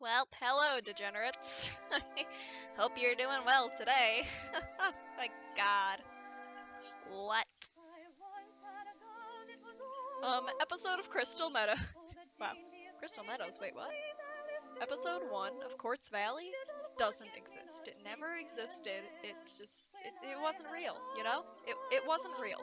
Well, hello, degenerates. Hope you're doing well today. My god. What? Episode of Crystal Meadow. Wow. Crystal Meadows, wait, what? Episode 1 of Quartz Valley doesn't exist. It never existed. It wasn't real, you know? It wasn't real.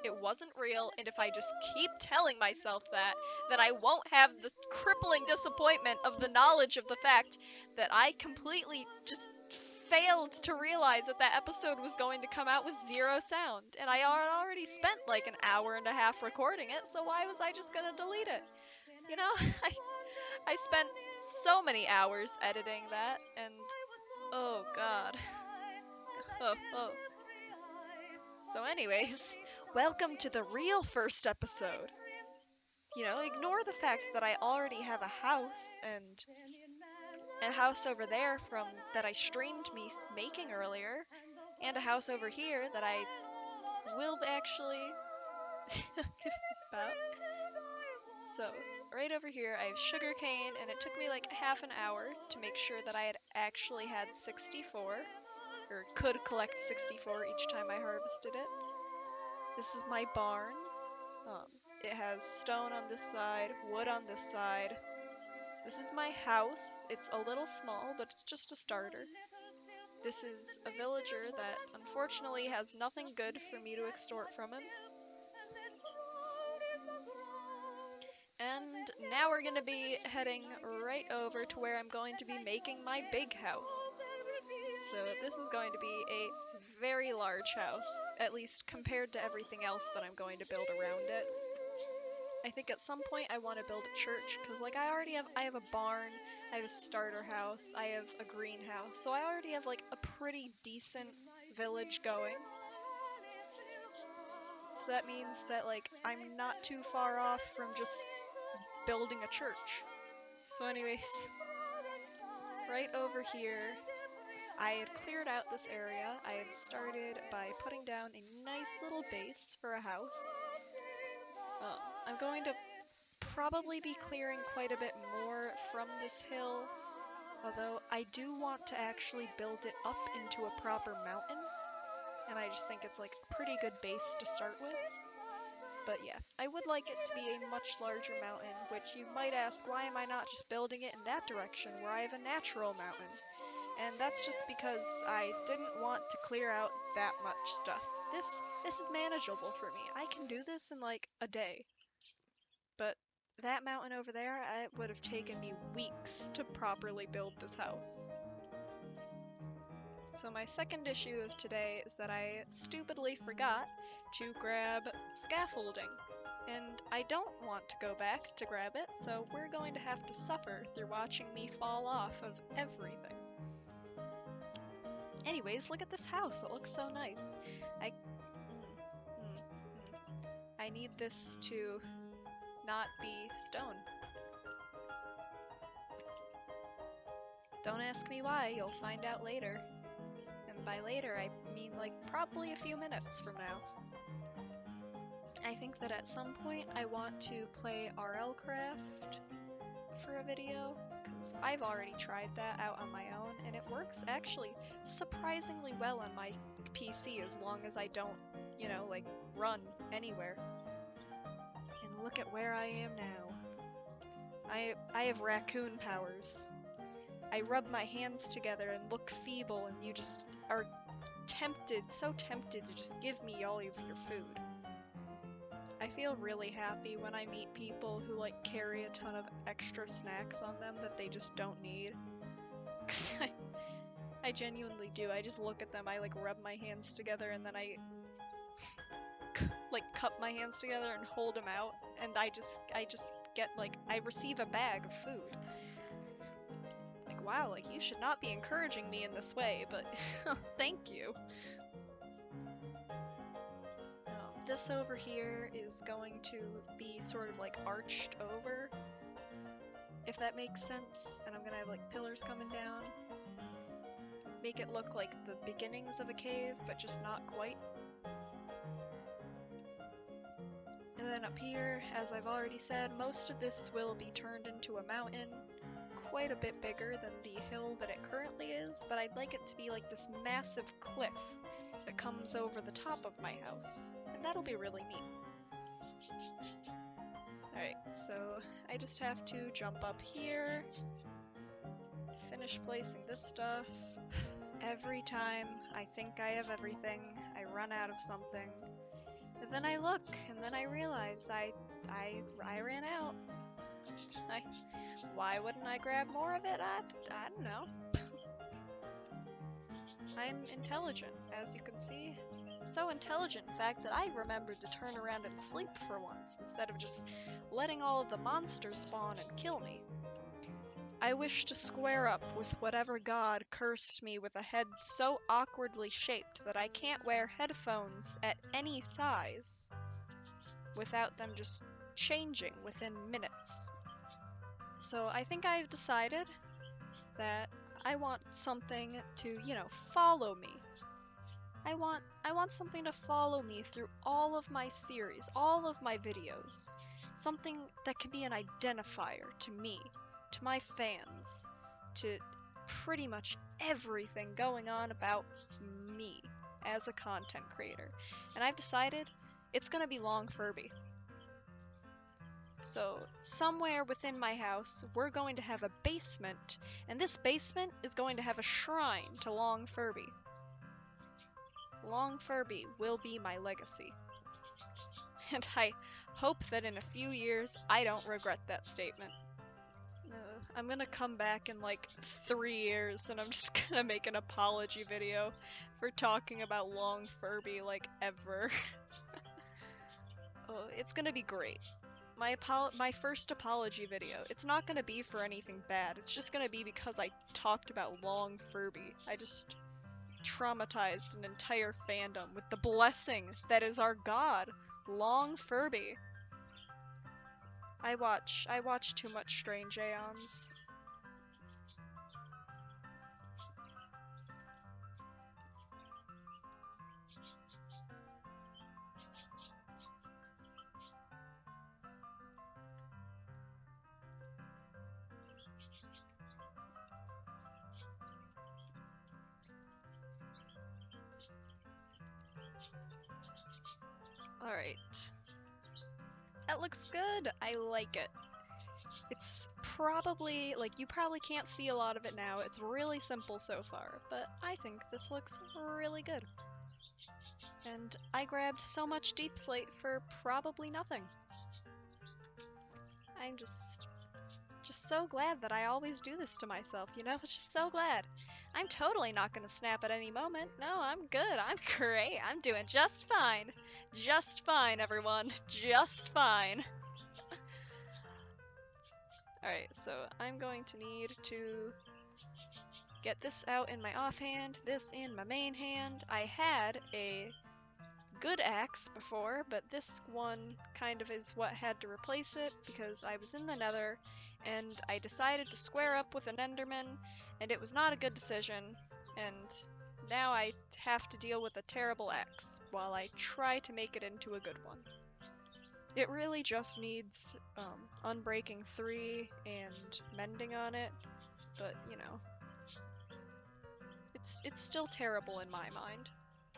It wasn't real, and if I just keep telling myself that I won't have this crippling disappointment of the knowledge of the fact that I completely just failed to realize that that episode was going to come out with zero sound, and I had already spent like an hour and a half recording it, so why was I just gonna delete it? You know, I spent so many hours editing that, and oh god. Oh. So anyways, welcome to the real first episode. You know, ignore the fact that I already have a house and a house over there from that I streamed me making earlier, and a house over here that I will actually give about. So, right over here I have sugarcane, and it took me like half an hour to make sure that I had actually had 64, or could collect 64 each time I harvested it. This is my barn. It has stone on this side, wood on this side. This is my house. It's a little small, but it's just a starter. This is a villager that unfortunately has nothing good for me to extort from him. And now we're gonna be heading right over to where I'm going to be making my big house. So this is going to be a very large house, at least compared to everything else that I'm going to build around it. I think at some point I want to build a church, because like I have a barn, I have a starter house, I have a greenhouse, so I already have like a pretty decent village going. So that means that like I'm not too far off from just building a church. So anyways, right over here, I had cleared out this area. I had started by putting down a nice little base for a house. I'm going to probably be clearing quite a bit more from this hill, although I do want to actually build it up into a proper mountain, and I just think it's like a pretty good base to start with. But yeah, I would like it to be a much larger mountain, which you might ask, why am I not just building it in that direction where I have a natural mountain? And that's just because I didn't want to clear out that much stuff. This is manageable for me. I can do this in like a day. But that mountain over there, it would have taken me weeks to properly build this house. So my second issue of today is that I stupidly forgot to grab scaffolding. And I don't want to go back to grab it, so we're going to have to suffer through watching me fall off of everything. Anyways, look at this house, it looks so nice. I need this to not be stone. Don't ask me why, you'll find out later. And by later, I mean like probably a few minutes from now. I think that at some point I want to play RL Craft for a video, because I've already tried that out on my own, and it works actually surprisingly well on my PC as long as I don't, you know, like run anywhere. And look at where I am now. I have raccoon powers. I rub my hands together and look feeble, and you just are tempted, so tempted to just give me all of your food. I feel really happy when I meet people who like carry a ton of extra snacks on them that they just don't need. I genuinely do. I just look at them, I like rub my hands together, and then I like cup my hands together and hold them out, and I just get like, I receive a bag of food. Like, wow, like you should not be encouraging me in this way, but thank you. This over here is going to be sort of like arched over, if that makes sense, and I'm gonna have like pillars coming down. Make it look like the beginnings of a cave, but just not quite. And then up here, as I've already said, most of this will be turned into a mountain. quite a bit bigger than the hill that it currently is, but I'd like it to be like this massive cliff that comes over the top of my house, and that'll be really neat. Alright, so I just have to jump up here, finish placing this stuff. Every time I think I have everything, I run out of something, and then I look, and then I realize I ran out. Why wouldn't I grab more of it? I don't know. I'm intelligent, as you can see. So intelligent, in fact, that I remembered to turn around and sleep for once, instead of just letting all of the monsters spawn and kill me. I wish to square up with whatever god cursed me with a head so awkwardly shaped that I can't wear headphones at any size without them just changing within minutes. So I think I've decided that I want something to, follow me. I want something to follow me through all of my series, all of my videos. Something that can be an identifier to me, to my fans, to pretty much everything going on about me as a content creator. And I've decided it's gonna be Long Furby. So somewhere within my house, we're going to have a basement, and this basement is going to have a shrine to Long Furby. Long Furby will be my legacy. And I hope that in a few years, I don't regret that statement. I'm gonna come back in like 3 years, and I'm just gonna make an apology video for talking about Long Furby like ever. Oh, it's gonna be great. My first apology video. It's not gonna be for anything bad. It's just gonna be because I talked about Long Furby. I just traumatized an entire fandom with the blessing that is our god, Long Furby. I watch too much Strange Aeons. Alright. That looks good. I like it. It's probably, like, you probably can't see a lot of it now. It's really simple so far, but I think this looks really good. And I grabbed so much deep slate for probably nothing. I'm just so glad that I always do this to myself, you know? Just so glad. I'm totally not gonna snap at any moment. No, I'm good. I'm great. I'm doing just fine. Just fine, everyone. Just fine. Alright, so I'm going to need to get this out in my offhand, this in my main hand. I had a good axe before, but this one kind of is what had to replace it because I was in the nether and I decided to square up with an enderman and it was not a good decision, and now I have to deal with a terrible axe while I try to make it into a good one. It really just needs Unbreaking 3 and mending on it, but it's still terrible in my mind.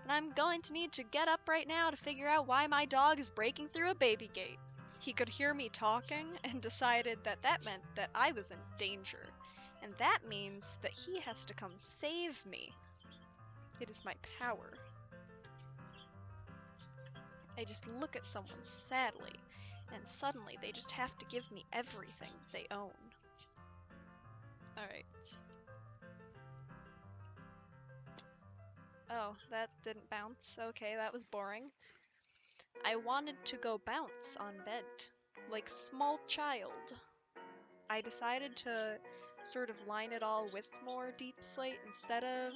And I'm going to need to get up right now to figure out why my dog is breaking through a baby gate. He could hear me talking and decided that that meant that I was in danger. And that means that he has to come save me. It is my power. I just look at someone sadly, and suddenly they just have to give me everything they own. Alright. Oh, that didn't bounce. Okay, that was boring. I wanted to go bounce on bed, like small child. I decided to sort of line it all with more deep slate instead of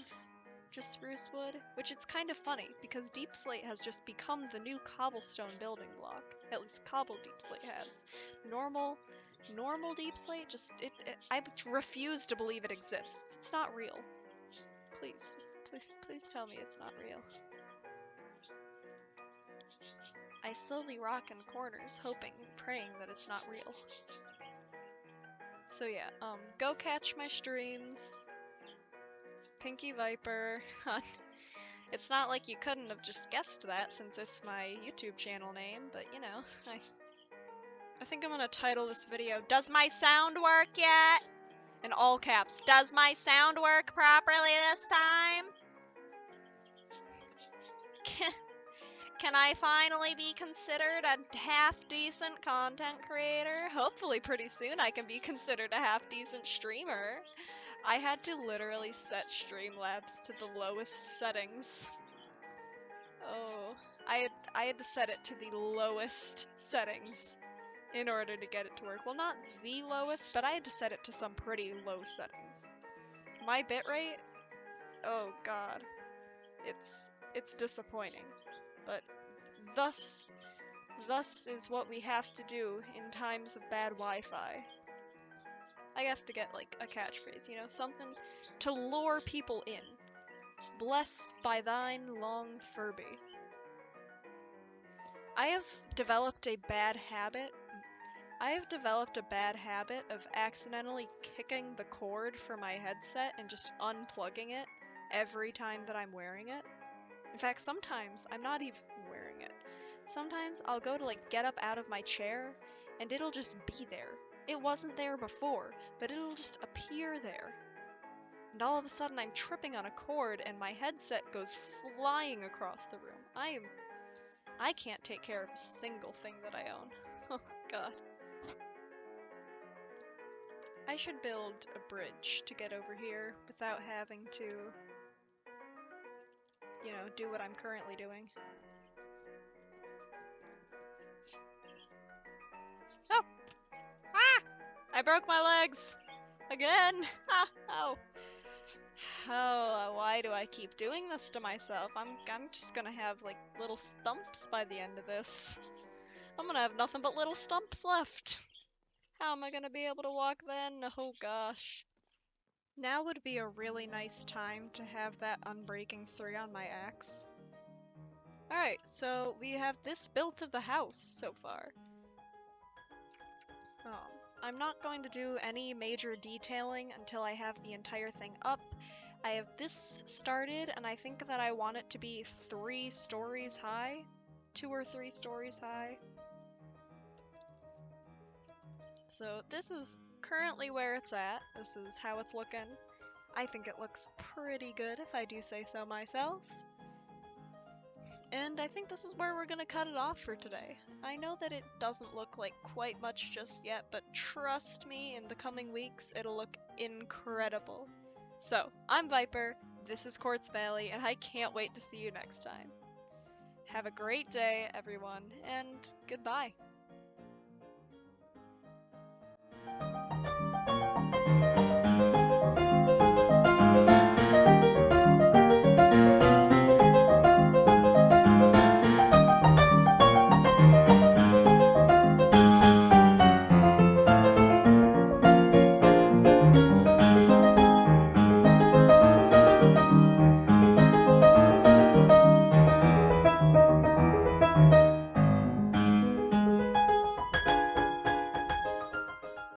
just spruce wood, which it's kind of funny because deep slate has just become the new cobblestone building block. At least cobble deep slate has. Normal deep slate, I refuse to believe it exists. It's not real. Please, please tell me it's not real. I slowly rock in corners, hoping and praying that it's not real. So yeah, go catch my streams. Pinky Viper. It's not like you couldn't have just guessed that since it's my YouTube channel name, but you know, I think I'm gonna title this video, Does my sound work yet? In all caps, does my sound work properly this time? Can I finally be considered a half-decent content creator? Hopefully pretty soon I can be considered a half-decent streamer. I had to literally set Streamlabs to the lowest settings. Oh, I had to set it to the lowest settings in order to get it to work. Well, not the lowest, but I had to set it to some pretty low settings. My bitrate? Oh god. It's disappointing. But thus is what we have to do in times of bad Wi-Fi. I have to get like a catchphrase, you know, something to lure people in. Bless by thine long Furby. I have developed a bad habit of accidentally kicking the cord for my headset and just unplugging it every time that I'm wearing it. In fact, sometimes I'm not even wearing it. Sometimes I'll go to like get up out of my chair and it'll just be there. It wasn't there before, but it'll just appear there. And all of a sudden I'm tripping on a cord and my headset goes flying across the room. I can't take care of a single thing that I own. Oh god. I should build a bridge to get over here without having to, you know, do what I'm currently doing. Oh! Ah! I broke my legs! Again! Ah! Oh! Oh, why do I keep doing this to myself? I'm just gonna have, like, little stumps by the end of this. I'm gonna have nothing but little stumps left. How am I gonna be able to walk then? Oh gosh. Now would be a really nice time to have that unbreaking 3 on my axe. Alright, so we have this built of the house so far. I'm not going to do any major detailing until I have the entire thing up. I have this started, and I think that I want it to be 3 stories high. 2 or 3 stories high. So this is currently where it's at. This is how it's looking. I think it looks pretty good if I do say so myself. And I think this is where we're gonna cut it off for today. I know that it doesn't look like quite much just yet, but trust me, in the coming weeks, it'll look incredible. So, I'm Viper, this is Quartz Valley, and I can't wait to see you next time. Have a great day, everyone, and goodbye.